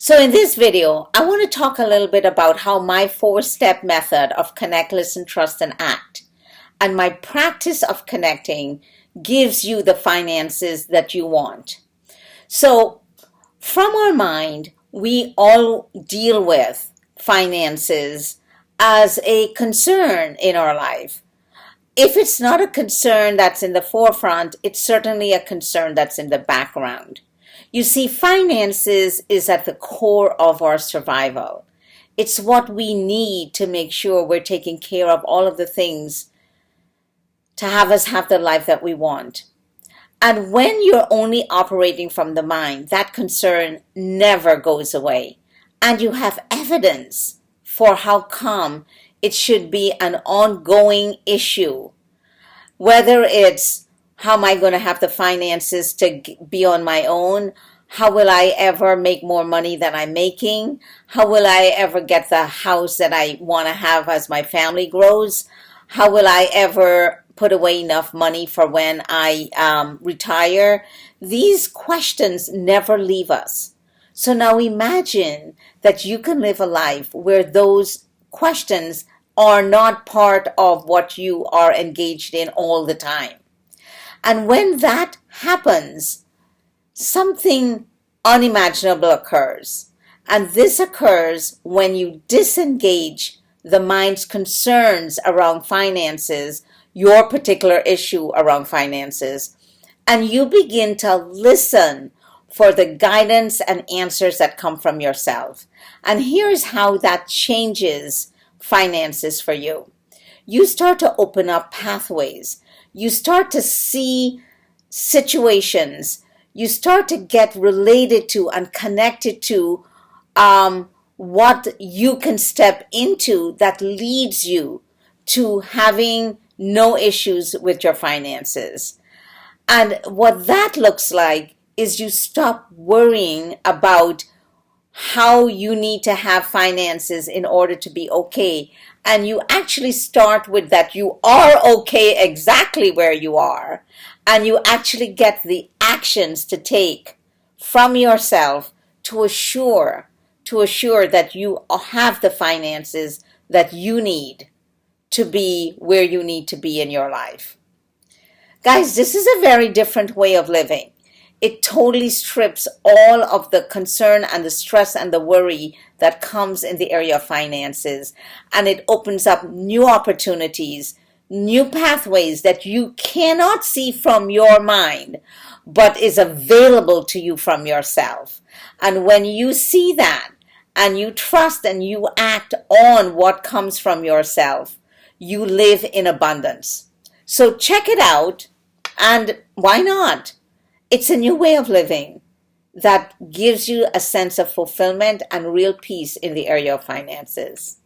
So in this video, I want to talk a little bit about how my 4-step method of connect, listen, trust, and act, and my practice of connecting gives you the finances that you want. So from our mind, we all deal with finances as a concern in our life. If it's not a concern that's in the forefront, it's certainly a concern that's in the background. You see, finances is at the core of our survival. It's what we need to make sure we're taking care of all of the things to have us have the life that we want. And when you're only operating from the mind, that concern never goes away. And you have evidence for how come it should be an ongoing issue. Whether it's how am I going to have the finances to be on my own? How will I ever make more money than I'm making? How will I ever get the house that I want to have as my family grows? How will I ever put away enough money for when I retire? These questions never leave us. So now imagine that you can live a life where those questions are not part of what you are engaged in all the time. And when that happens, something unimaginable occurs. And this occurs when you disengage the mind's concerns around finances, your particular issue around finances, and you begin to listen for the guidance and answers that come from yourself. And here's how that changes finances for you. You start to open up pathways. You start to see situations. You start to get related to and connected to what you can step into that leads you to having no issues with your finances. And what that looks like is you stop worrying about how you need to have finances in order to be okay. And you actually start with that you are okay exactly where you are. And you actually get the actions to take from yourself to assure that you have the finances that you need to be where you need to be in your life. Guys, this is a very different way of living. It totally strips all of the concern and the stress and the worry that comes in the area of finances. And it opens up new opportunities, new pathways that you cannot see from your mind, but is available to you from yourself. And when you see that and you trust and you act on what comes from yourself, you live in abundance. So check it out, and why not? It's a new way of living that gives you a sense of fulfillment and real peace in the area of finances.